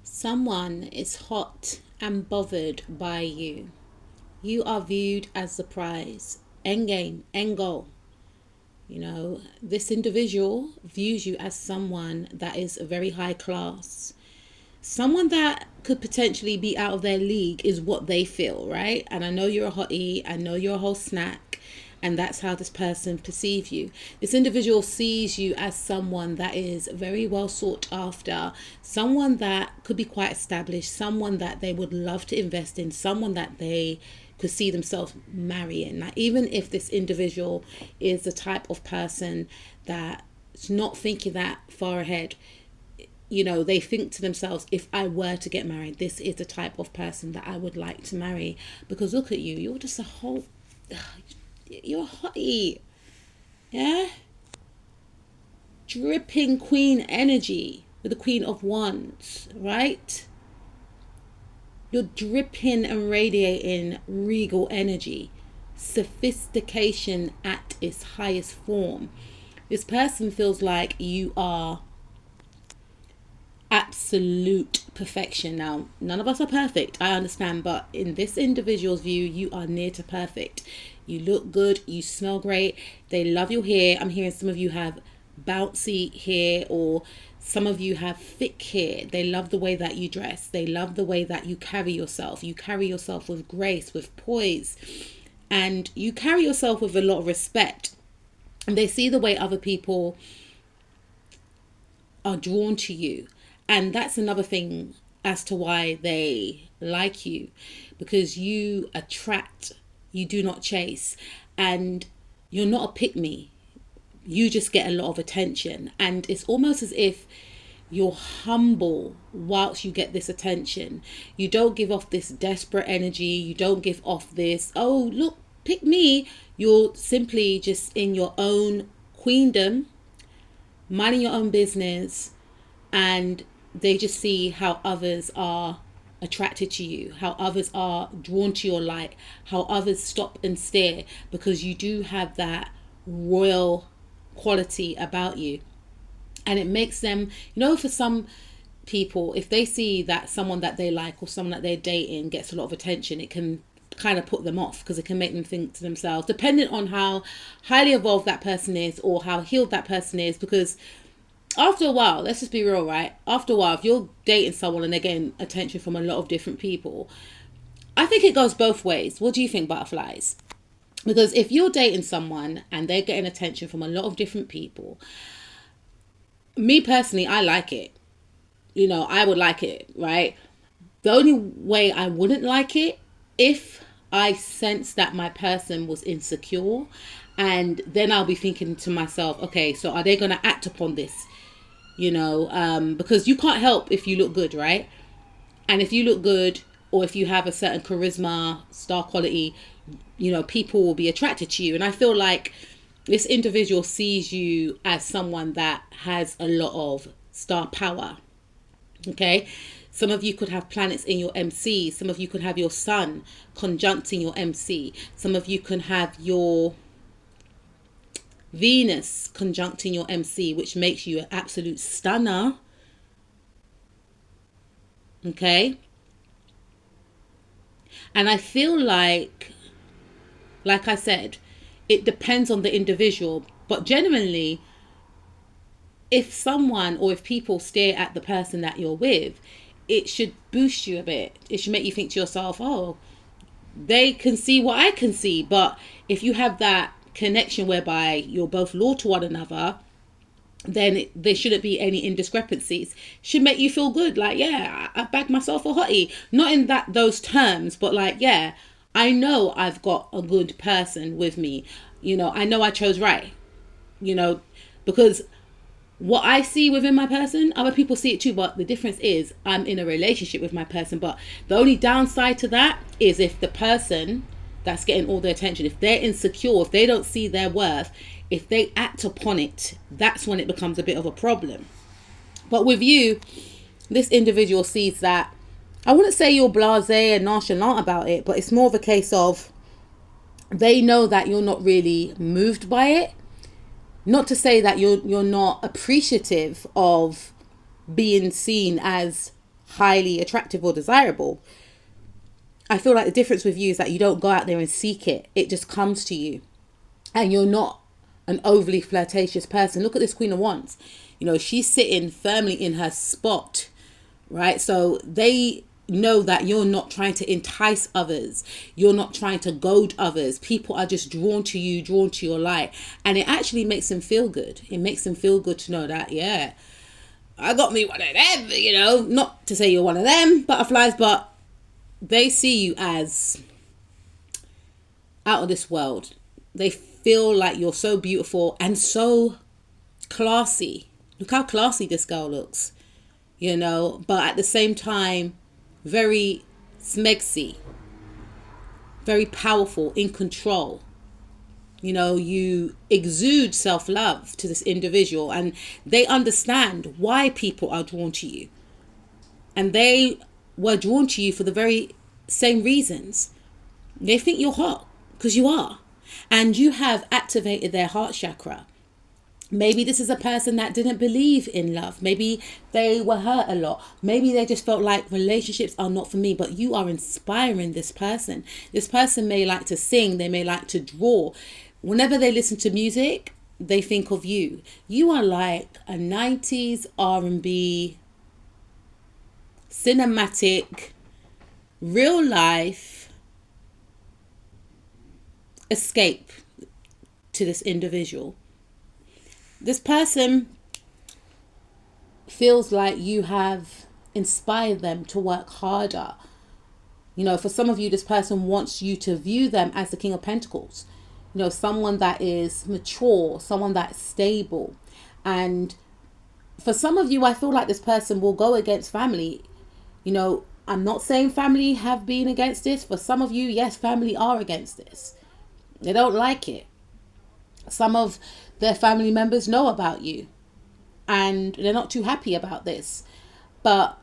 Someone is hot and bothered by you. You are viewed as the prize. Endgame, end goal. This individual views you as someone that is very high class. Someone that could potentially be out of their league is what they feel, right? And I know you're a hottie, I know you're a whole snack, and that's how this person perceives you. This individual sees you as someone that is very well sought after, someone that could be quite established, someone that they would love to invest in, someone that they could see themselves marrying. Now, even if this individual is the type of person that's not thinking that far ahead, they think to themselves, if I were to get married, this is the type of person that I would like to marry. Because look at you, you're just you're a hottie. Yeah? Dripping queen energy with the Queen of Wands, right? You're dripping and radiating regal energy. Sophistication at its highest form. This person feels like you are absolute perfection. Now, none of us are perfect, I understand, but in this individual's view, you are near to perfect. You look good, you smell great, they love your hair. I'm hearing some of you have bouncy hair, or some of you have thick hair. They love the way that you dress, they love the way that you carry yourself. You carry yourself with grace, with poise, and you carry yourself with a lot of respect. And they see the way other people are drawn to you. And that's another thing as to why they like you, because you attract, you do not chase, and you're not a pick me. You just get a lot of attention, and it's almost as if you're humble whilst you get this attention. You don't give off this desperate energy. You don't give off this, oh, look, pick me. You're simply just in your own queendom, minding your own business, and they just see how others are attracted to you, how others are drawn to your light, how others stop and stare, because you do have that royal quality about you. And it makes them, for some people, if they see that someone that they like or someone that they're dating gets a lot of attention, it can kind of put them off, because it can make them think to themselves, depending on how highly evolved that person is or how healed that person is. Because after a while, let's just be real, right? After a while, if you're dating someone and they're getting attention from a lot of different people, I think it goes both ways. What do you think, butterflies? Because if you're dating someone and they're getting attention from a lot of different people, me personally, I like it. I would like it, right? The only way I wouldn't like it, if I sense that my person was insecure, and then I'll be thinking to myself, okay, so are they going to act upon this? Because you can't help if you look good, right? And if you look good, or if you have a certain charisma, star quality, people will be attracted to you. And I feel like this individual sees you as someone that has a lot of star power. Okay. Some of you could have planets in your MC. Some of you could have your sun conjuncting your MC. Some of you can have your Venus conjuncting your MC, which makes you an absolute stunner. Okay. And I feel like I said, it depends on the individual. But genuinely, if someone or if people stare at the person that you're with, it should boost you a bit. It should make you think to yourself, oh, they can see what I can see. But if you have that connection whereby you're both loyal to one another, then there shouldn't be any indiscrepancies. Should make you feel good, like, yeah, I bagged myself a hottie. Not in those terms, but like, yeah, I know I've got a good person with me. I know I chose right. Because what I see within my person, other people see it too. But the difference is I'm in a relationship with my person. But the only downside to that is if the person that's getting all the attention, if they're insecure, if they don't see their worth, if they act upon it, that's when it becomes a bit of a problem. But with you, this individual sees that, I wouldn't say you're blasé and nonchalant about it, but it's more of a case of they know that you're not really moved by it. Not to say that you're not appreciative of being seen as highly attractive or desirable. I feel like the difference with you is that you don't go out there and seek it. It just comes to you. And you're not an overly flirtatious person. Look at this Queen of Wands. You know, she's sitting firmly in her spot, right? So they know that you're not trying to entice others. You're not trying to goad others. People are just drawn to you, drawn to your light. And it actually makes them feel good. It makes them feel good to know that, yeah, I got me one of them, you know, not to say you're one of them butterflies, but they see you as out of this world. They feel like you're so beautiful and so classy. Look how classy this girl looks, you know, but at the same time, very smegsy, very powerful, in control. You know, you exude self-love to this individual, and they understand why people are drawn to you. And they were drawn to you for the very same reasons. They think you're hot because you are. And you have activated their heart chakra. Maybe this is a person that didn't believe in love. Maybe they were hurt a lot. Maybe they just felt like relationships are not for me, but you are inspiring this person. This person may like to sing. They may like to draw. Whenever they listen to music, they think of you. You are like a 90s R&B, cinematic, real life escape to this individual. This person feels like you have inspired them to work harder. You know, for some of you, this person wants you to view them as the King of Pentacles. You know, someone that is mature, someone that's stable. And for some of you, I feel like this person will go against family. You know, I'm not saying family have been against this. For some of you, yes, family are against this. They don't like it. Some of their family members know about you and they're not too happy about this. But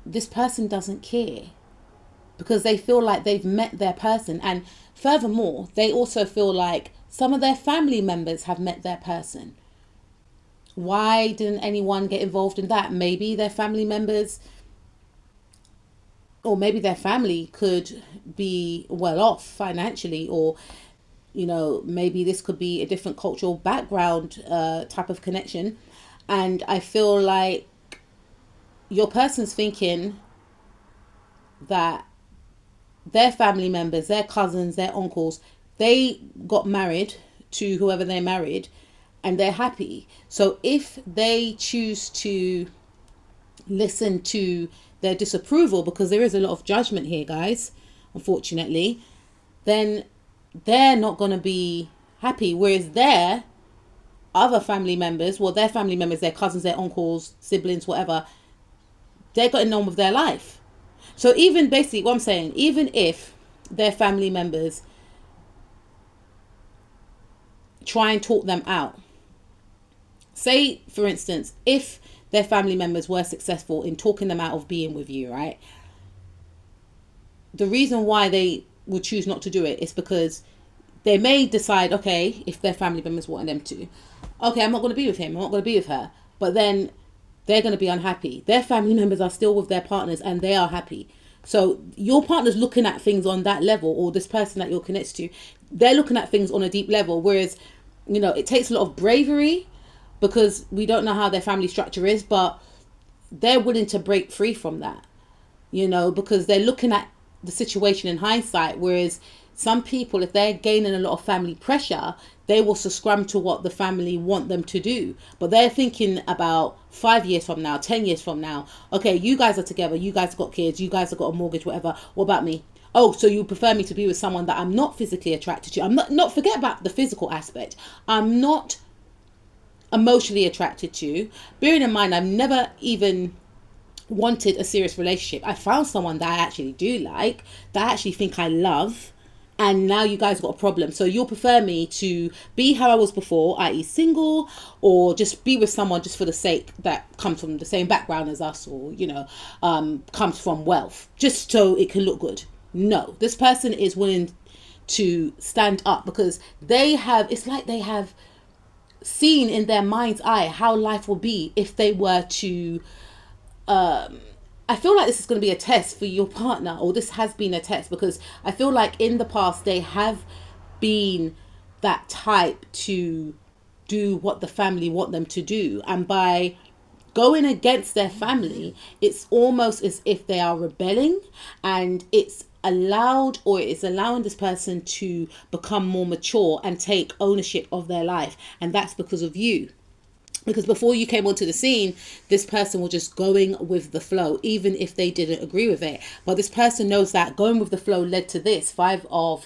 this person doesn't care because they feel like they've met their person. And furthermore, they also feel like some of their family members have met their person. Why didn't anyone get involved in that? Maybe their family members, or maybe their family could be well off financially, or you know, maybe this could be a different cultural background type of connection. And I feel like your person's thinking that their family members, their cousins, their uncles, they got married to whoever they married and they're happy. So if they choose to listen to their disapproval, because there is a lot of judgment here, guys, unfortunately, then they're not going to be happy. Whereas their other family members, well, their family members, their cousins, their uncles, siblings, whatever, they're getting on with their life. So even basically what I'm saying, even if their family members try and talk them out, say for instance, if their family members were successful in talking them out of being with you, right? The reason why they would choose not to do it is because they may decide, okay, if their family members want them to, okay, I'm not going to be with him, I'm not going to be with her, but then they're going to be unhappy. Their family members are still with their partners and they are happy. So your partner's looking at things on that level, or this person that you're connected to, they're looking at things on a deep level. Whereas, you know, it takes a lot of bravery because we don't know how their family structure is, but they're willing to break free from that, you know, because they're looking at the situation in hindsight. Whereas some people, if they're gaining a lot of family pressure, they will succumb to what the family want them to do. But they're thinking about 5 years from now, 10 years from now. Okay, you guys are together. You guys have got kids. You guys have got a mortgage, whatever. What about me? Oh, so you prefer me to be with someone that I'm not physically attracted to. I'm not forget about the physical aspect. I'm not emotionally attracted to. Bearing in mind, I've never even wanted a serious relationship. I found someone that I actually do like, that I actually think I love. And now you guys got a problem. So you'll prefer me to be how I was before, i.e. single, or just be with someone just for the sake that comes from the same background as us, or, you know, comes from wealth, just so it can look good. No, this person is willing to stand up because they have, it's like they have seen in their mind's eye how life will be if they were to I feel like this is going to be a test for your partner, or this has been a test, because I feel like in the past they have been that type to do what the family want them to do. And by going against their family, it's almost as if they are rebelling, and it's allowing this person to become more mature and take ownership of their life. And that's because of you. Because before you came onto the scene, this person was just going with the flow, even if they didn't agree with it. But this person knows that going with the flow led to this four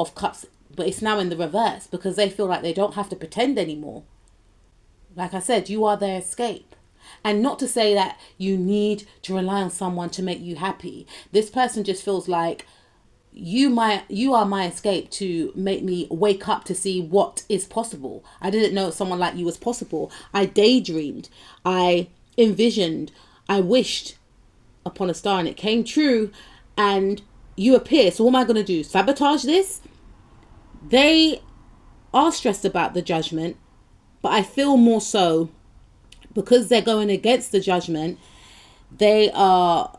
of cups, but it's now in the reverse, because they feel like they don't have to pretend anymore. Like I said, you are their escape. And not to say that you need to rely on someone to make you happy. This person just feels like you are my escape to make me wake up to see what is possible. I didn't know someone like you was possible. I daydreamed, I envisioned, I wished upon a star, and it came true, and you appear. So what am I going to do? Sabotage this? They are stressed about the judgment, but I feel more so because they're going against the judgment, they are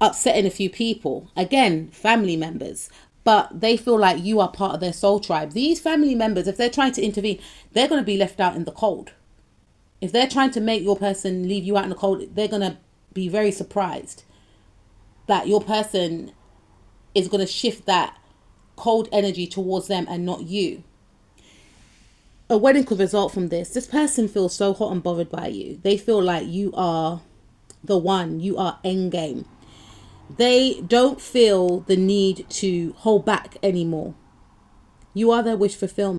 upsetting a few people. Again, family members. But they feel like you are part of their soul tribe. These family members, if they're trying to intervene, they're going to be left out in the cold. If they're trying to make your person leave you out in the cold, they're going to be very surprised that your person is going to shift that cold energy towards them and not you. A wedding could result from this. This person feels so hot and bothered by you. They feel like you are the one. You are endgame. They don't feel the need to hold back anymore. You are their wish fulfillment.